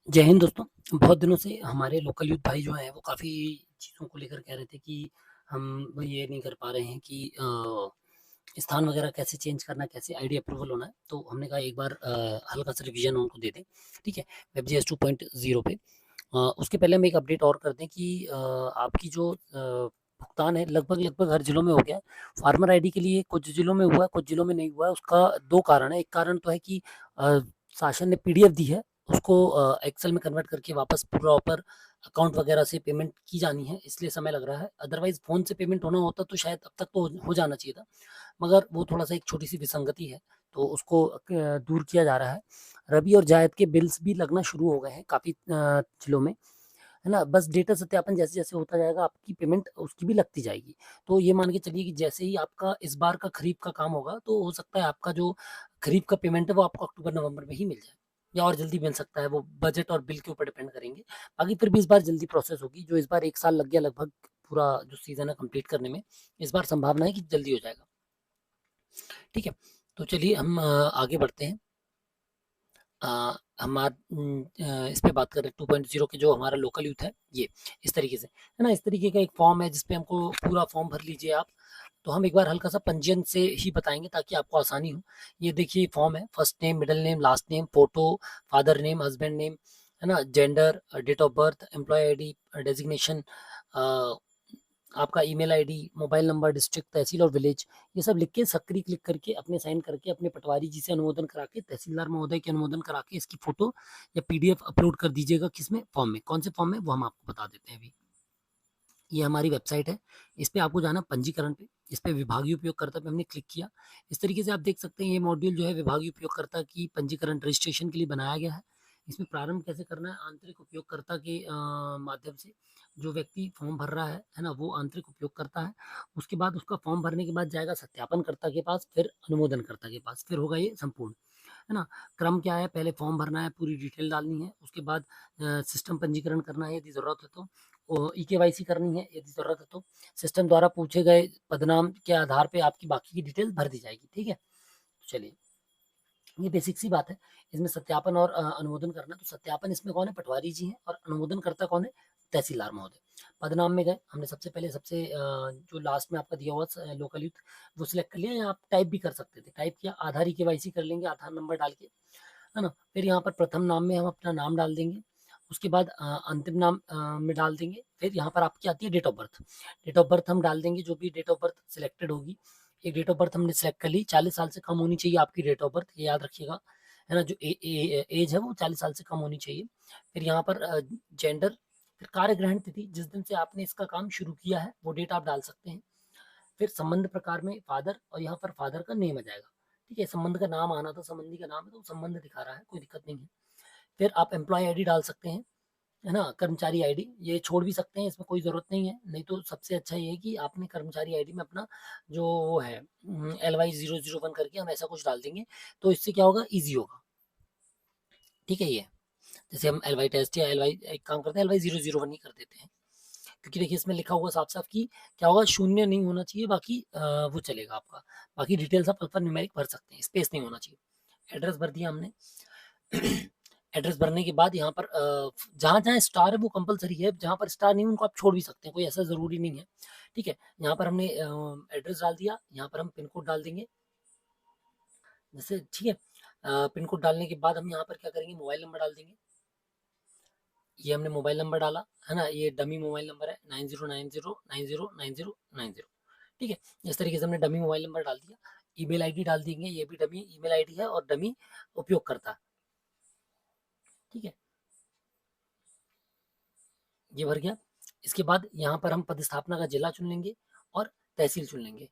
जय हिंद दोस्तों। बहुत दिनों से हमारे लोकल यूथ भाई जो हैं वो काफ़ी चीज़ों को लेकर कह रहे थे कि हम ये नहीं कर पा रहे हैं कि स्थान वगैरह कैसे चेंज करना है, कैसे आईडी अप्रूवल होना है। तो हमने कहा एक बार हल्का सा रिवीजन उनको दे दें। ठीक है, वेबजीएस 2.0 पे उसके पहले हम एक अपडेट और कर दें कि आपकी जो भुगतान है लगभग लगभग हर जिलों में हो गया है। फार्मर आईडी के लिए कुछ जिलों में हुआ है, कुछ जिलों में नहीं हुआ है। उसका दो कारण है। एक कारण तो है कि शासन ने पीडीएफ दी है, उसको एक्सेल में कन्वर्ट करके वापस प्रॉपर अकाउंट वगैरह से पेमेंट की जानी है, इसलिए समय लग रहा है। अदरवाइज फोन से पेमेंट होना होता तो शायद अब तक तो हो जाना चाहिए था, मगर वो थोड़ा सा एक छोटी सी विसंगति है, तो उसको दूर किया जा रहा है। रबी और जायद के बिल्स भी लगना शुरू हो गए हैं काफ़ी जिलों में, है ना। बस डेटा सत्यापन जैसे जैसे होता जाएगा आपकी पेमेंट उसकी भी लगती जाएगी। तो ये मान के चलिए कि जैसे ही आपका इस बार का खरीफ का काम होगा तो हो सकता है आपका जो खरीफ का पेमेंट है वो आपको अक्टूबर नवंबर में ही मिल जाए, या और जल्दी मिल सकता है। वो बजट और बिल के ऊपर डिपेंड करेंगे। बाकी फिर भी इस बार जल्दी प्रोसेस होगी। जो इस बार एक साल लग गया लगभग पूरा जो सीजन है कंप्लीट करने में, इस बार संभावना है कि जल्दी हो जाएगा। ठीक है, तो चलिए हम आगे बढ़ते हैं। हम आज इस पे बात कर रहे हैं 2.0 के जो हमारा लोकल यूथ है ये इस तरीके से, है ना। इस तरीके का एक फॉर्म है जिसपे हमको पूरा फॉर्म भर लीजिए आप। तो हम एक बार हल्का सा पंजीयन से ही बताएंगे ताकि आपको आसानी हो। ये देखिए फॉर्म है, first name, middle name, last name, photo, father name, husband name, है ना, gender, date of birth, employ ID, designation, आपका email ID, mobile number, district, tehsil और विलेज, ये सब लिख के सक्रिय क्लिक करके अपने साइन करके अपने पटवारी जी से अनुमोदन करा के, तहसीलदार महोदय के अनुमोदन करा के इसकी फोटो या पीडीएफ अपलोड कर दीजिएगा। किसमें? फॉर्म में। कौन से फॉर्म में वो हम आपको बता देते हैं अभी। ये हमारी वेबसाइट है, इस पे आपको जाना पंजीकरण पे। इस पे विभागीय उपयोगकर्ता पे हमने क्लिक किया। इस तरीके से आप देख सकते हैं ये मॉड्यूल जो है विभागीय उपयोगकर्ता की पंजीकरण रजिस्ट्रेशन के लिए बनाया गया है। इसमें प्रारंभ कैसे करना है? आंतरिक उपयोगकर्ता के माध्यम से जो व्यक्ति फॉर्म भर रहा है ना, वो आंतरिक उपयोगकर्ता है। उसके बाद उसका फॉर्म भरने के बाद जाएगा सत्यापनकर्ता के पास, फिर अनुमोदनकर्ता के पास, फिर होगा ये संपूर्ण, है ना। क्रम क्या है? पहले फॉर्म भरना है, पूरी डिटेल डालनी है। उसके बाद सिस्टम पंजीकरण करना है यदि ज़रूरत है तो, ई-केवाईसी करनी है यदि ज़रूरत है तो। सिस्टम द्वारा पूछे गए पदनाम के आधार पे आपकी बाकी की डिटेल भर दी जाएगी। ठीक है? तो चलिए, ये बेसिक सी बात है। इसमें सत्यापन और अनुमोदन करना। तो सत्यापन इसमें कौन है? पटवारी जी हैं। और अनुमोदन करता कौन है? तहसीलदार महोदय। पदनाम में गए, हमने सबसे पहले सबसे जो लास्ट में आपका दिया हुआ लोकल यूथ, वो सिलेक्ट कर लिया, या आप टाइप भी कर सकते थे। टाइप किया, आधार ई-केवाईसी कर लेंगे आधार नंबर डाल के, है ना। फिर यहाँ पर प्रथम नाम में हम अपना नाम डाल देंगे। उसके बाद अंतिम नाम में डाल देंगे। फिर यहाँ पर आपकी आती है date of birth. Date of birth हम डाल देंगे, जो भी डेट ऑफ बर्थ सिलेक्टेड होगी। एक डेट ऑफ बर्थ हमने सेलेक्ट कर ली, 40 साल से कम होनी चाहिए आपकी डेट ऑफ बर्थ, ये याद रखिएगा, है ना। जो एज है वो 40 साल से कम होनी चाहिए। फिर यहाँ पर जेंडर, फिर कार्य ग्रहण तिथि, जिस दिन से आपने इसका काम शुरू किया है वो डेट आप डाल सकते हैं। फिर संबंध प्रकार में फादर, और यहाँ पर फादर का नेम आ जाएगा। ठीक है, संबंध का नाम आना था, संबंधी का नाम है तो संबंध दिखा रहा है, कोई दिक्कत नहीं है। फिर आप एम्प्लॉय आईडी डाल सकते हैं, है ना। कर्मचारी आईडी ये छोड़ भी सकते हैं, इसमें कोई ज़रूरत नहीं है। नहीं तो सबसे अच्छा ये है कि आपने कर्मचारी आईडी में अपना जो वो है LY001 करके हम ऐसा कुछ डाल देंगे, तो इससे क्या होगा? ईज़ी होगा। ठीक है ये, जैसे हम LY टेस्ट या LY, एक काम करते हैं LY001 ही कर देते हैं, क्योंकि देखिए इसमें लिखा हुआ साफ-साफ कि क्या होगा? शून्य नहीं होना चाहिए, बाकी वो चलेगा आपका। बाकी डिटेल्स आप अल्फ़ान्यूमेरिक भर सकते हैं, स्पेस नहीं होना चाहिए। एड्रेस भर दिया हमने। एड्रेस भरने के बाद यहाँ पर जहाँ-जहाँ स्टार है वो कंपल्सरी है, जहाँ पर स्टार नहीं है उनको आप छोड़ भी सकते हैं, कोई ऐसा ज़रूरी नहीं है। ठीक है? यहाँ पर हमने एड्रेस डाल दिया, यहाँ पर हम पिन कोड डाल देंगे। जैसे ठीक है, पिन कोड डालने के बाद हम यहाँ पर क्या करेंगे? मोबाइल नंबर डाल देंगे। ये हमने मोबाइल नंबर डाला, है ना। ये डमी मोबाइल नंबर है 9090909090। ठीक है, इस तरीके से हमने डमी मोबाइल नंबर डाल दिया। ईमेल आईडी डाल देंगे, ये भी डमी ईमेल आईडी है और डमी उपयोगकर्ता। ठीक है, ये भर गया। इसके बाद यहाँ पर हम पदस्थापना का जिला चुन लेंगे और तहसील चुन लेंगे।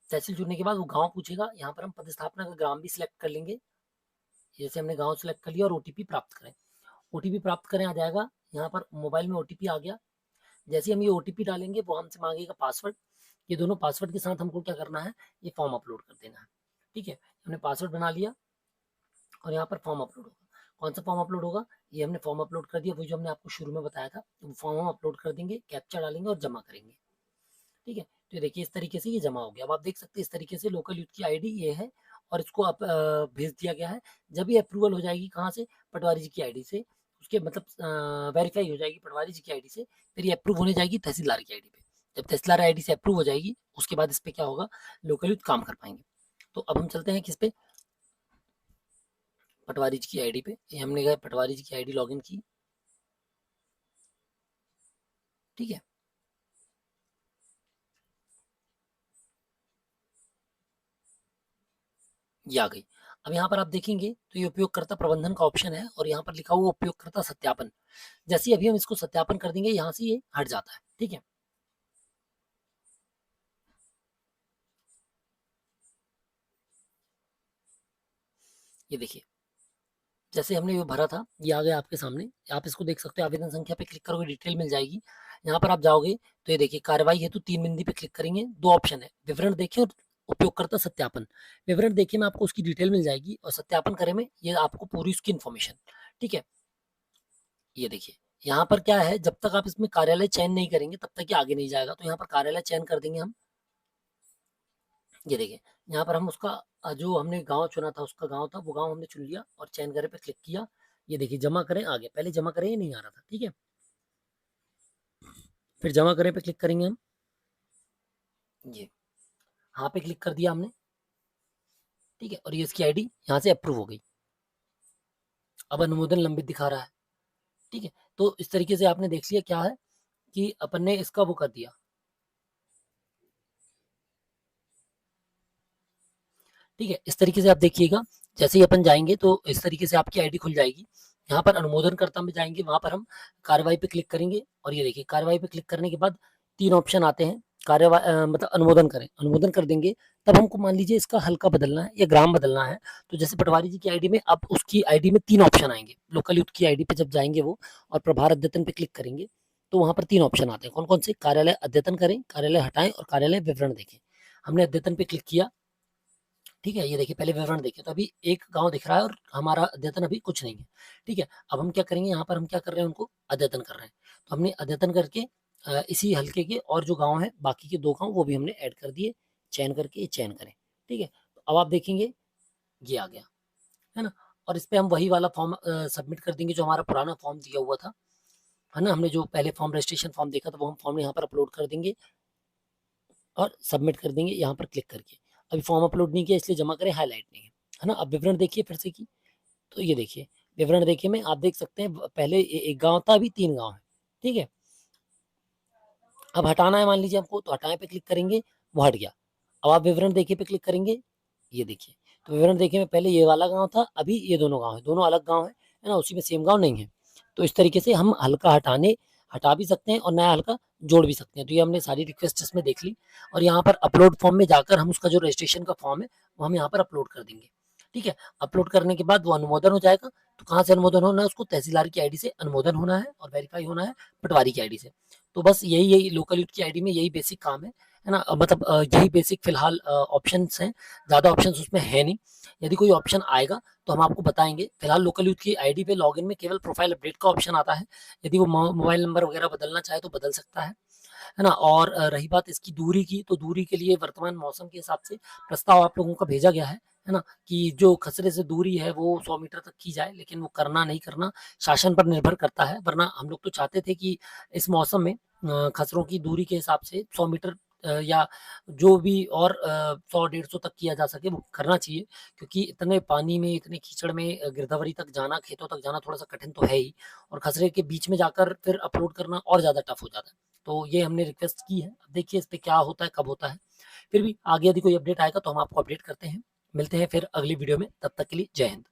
तहसील चुनने के बाद वो गांव पूछेगा, यहाँ पर हम पदस्थापना का ग्राम भी सिलेक्ट कर लेंगे। जैसे हमने गांव सिलेक्ट कर लिया, और ओटीपी प्राप्त करें। ओटीपी प्राप्त करें आ जाएगा, यहाँ पर मोबाइल में ओटीपी आ गया। जैसे हम ये ओटीपी डालेंगे वो हमसे मांगेगा पासवर्ड। ये दोनों पासवर्ड के साथ हमको क्या करना है? ये फॉर्म अपलोड कर देना है। ठीक है, हमने पासवर्ड बना लिया और यहाँ पर फॉर्म अपलोड होगा। कौन सा फॉर्म अपलोड होगा? ये हमने फॉर्म अपलोड कर दिया, वो जो हमने आपको शुरू में बताया था। तो फॉर्म हम अपलोड कर देंगे, कैप्चा डालेंगे और जमा करेंगे। ठीक है, तो देखिए इस तरीके से ये जमा हो गया। अब आप देख सकते हैं इस तरीके से लोकल यूथ की आईडी ये है। और इसको भेज दिया गया है। जब ये अप्रूवल हो जाएगी कहाँ से, पटवारी जी की आईडी से, उसके मतलब वेरीफाई हो जाएगी पटवारी जी की आईडी से, फिर ये अप्रूव होने जाएगी तहसीलदार की आईडी पे। जब तहसीलदार आईडी से अप्रूव हो जाएगी उसके बाद इस पे क्या होगा, लोकल यूथ काम कर पाएंगे। तो अब हम चलते हैं किस पे, पटवारी जी की आईडी पे। ये हमने गए पटवारी जी की आईडी लॉगिन की, ठीक है। ये आ गई। अब यहाँ पर आप देखेंगे तो ये उपयोगकर्ता प्रबंधन का ऑप्शन है और यहाँ पर लिखा हुआ उपयोगकर्ता सत्यापन। जैसे ही अभी हम इसको सत्यापन कर देंगे यहाँ से ये हट जाता है, ठीक है। ये देखिए, जैसे हमने ये भरा था ये आ गया आपके सामने, आप इसको देख सकते हो। आवेदन संख्या पे क्लिक करोगे डिटेल मिल जाएगी। यहाँ पर आप जाओगे तो ये देखिए कार्रवाई हेतु 3 बिंदी पे क्लिक करेंगे, 2 ऑप्शन है, विवरण देखें और उपयोगकर्ता सत्यापन। विवरण देखे में आपको उसकी डिटेल मिल जाएगी और सत्यापन करे में ये आपको पूरी उसकी इन्फॉर्मेशन, ठीक है। ये देखिए यहाँ पर क्या है, जब तक आप इसमें कार्यालय चयन नहीं करेंगे तब तक ये आगे नहीं जाएगा। तो यहाँ पर कार्यालय चयन कर देंगे हम। ये देखिए यहाँ पर हम उसका जो हमने गांव चुना था उसका गांव था, वो गांव हमने चुन लिया और चयन करे पे क्लिक किया। ये देखिए जमा करें आ गया, पहले जमा करें ये नहीं आ रहा था, ठीक है। फिर जमा करें पे क्लिक करेंगे हम। ये यहाँ पे क्लिक कर दिया हमने, ठीक है। और ये इसकी आईडी यहाँ से अप्रूव हो गई। अब अनुमोदन लंबित दिखा रहा है, ठीक है। तो इस तरीके से आपने देख लिया क्या है कि अपन ने इसका वो कर दिया, ठीक है। इस तरीके से आप देखिएगा, जैसे ही अपन जाएंगे तो इस तरीके से आपकी आईडी खुल जाएगी। यहाँ पर अनुमोदन करता में जाएंगे, वहां पर हम कार्रवाई पे क्लिक करेंगे और ये देखिए कार्रवाई पे क्लिक करने के बाद 3 ऑप्शन आते हैं। कार्यवाही मतलब अनुमोदन करें, अनुमोदन कर देंगे। तब हमको मान लीजिए इसका हल्का बदलना है या ग्राम बदलना है, तो जैसे पटवारी जी की आईडी में अब उसकी आईडी में 3 ऑप्शन आएंगे। लोकल यूथ की आईडी पे जब जाएंगे वो और प्रभार अद्यतन पे क्लिक करेंगे तो वहां पर 3 ऑप्शन आते हैं। कौन कौन से, कार्यालय अद्यतन करें, कार्यालय हटाएं और कार्यालय विवरण देखें। हमने अद्यतन पे क्लिक किया, ठीक है। ये देखिए पहले विवरण देखिए तो अभी एक गांव दिख रहा है और हमारा अद्यतन अभी कुछ नहीं है, ठीक है। अब हम क्या करेंगे, यहाँ पर हम क्या कर रहे हैं, उनको अद्यतन कर रहे हैं। तो हमने अद्यतन करके इसी हल्के के और जो गांव है बाकी के 2 गांव वो भी हमने ऐड कर दिए, चयन करके ये चयन करें, ठीक है। तो अब आप देखेंगे ये आ गया, है ना। और इस पे हम वही वाला फॉर्म सबमिट कर देंगे जो हमारा पुराना फॉर्म दिया हुआ था, है ना। हमने जो पहले फॉर्म रजिस्ट्रेशन फॉर्म देखा था वो हम फॉर्म यहाँ पर अपलोड कर देंगे और सबमिट कर देंगे यहाँ पर क्लिक करके। अभी फॉर्म अपलोड नहीं किया इसलिए जमा करें हाईलाइट नहीं है ना। अब विवरण देखिए फिर से की, तो ये देखिए विवरण देखिए में आप देख सकते हैं पहले एक गांव था अभी 3 गांव है, ठीक है। अब हटाना है मान लीजिए हमको, तो हटाए पे क्लिक करेंगे, वो हट गया। अब आप विवरण देखिए पे क्लिक करेंगे, ये देखिए। तो विवरण देखिए में पहले ये वाला गांव था, अभी ये दोनों गांव है, दोनों अलग गांव है ना, उसी में सेम गांव नहीं है। तो इस तरीके से हम हल्का हटा भी सकते हैं और नया हल्का जोड़ भी सकते हैं। तो ये हमने सारी रिक्वेस्ट इसमें देख ली और यहाँ पर अपलोड फॉर्म में जाकर हम उसका जो रजिस्ट्रेशन का फॉर्म है वो हम यहाँ पर अपलोड कर देंगे, ठीक है। अपलोड करने के बाद वो अनुमोदन हो जाएगा। तो कहाँ से अनुमोदन होना है, उसको तहसीलदार की आईडी से अनुमोदन होना है और वेरीफाई होना है पटवारी की आईडी से। तो बस यही यही लोकल यूथ की आईडी में यही बेसिक काम है ना। मतलब यही बेसिक फिलहाल ऑप्शंस हैं, ज़्यादा ऑप्शंस उसमें है नहीं। यदि कोई ऑप्शन आएगा तो हम आपको बताएंगे। फिलहाल लोकल यूथ की आईडी पे लॉगिन में केवल प्रोफाइल अपडेट का ऑप्शन आता है। यदि वो मोबाइल नंबर वगैरह बदलना चाहे तो बदल सकता है ना। और रही बात इसकी दूरी की, तो दूरी के लिए वर्तमान मौसम के हिसाब से प्रस्ताव आप लोगों का भेजा गया है ना, कि जो खसरे से दूरी है वो 100 मीटर तक की जाए, लेकिन वो करना नहीं करना शासन पर निर्भर करता है। वरना हम लोग तो चाहते थे कि इस मौसम में खसरों की दूरी के हिसाब से 100 मीटर या जो भी और 100-150 तक किया जा सके वो करना चाहिए। क्योंकि इतने पानी में, इतने कीचड़ में गिरदावरी तक जाना, खेतों तक जाना थोड़ा सा कठिन तो है ही, और खसरे के बीच में जाकर फिर अपलोड करना और ज़्यादा टफ हो जाता है। तो ये हमने रिक्वेस्ट की है। अब देखिए इस पे क्या होता है, कब होता है। फिर भी आगे यदि कोई अपडेट आएगा तो हम आपको अपडेट करते हैं। मिलते हैं फिर अगली वीडियो में, तब तक के लिए जय हिंद।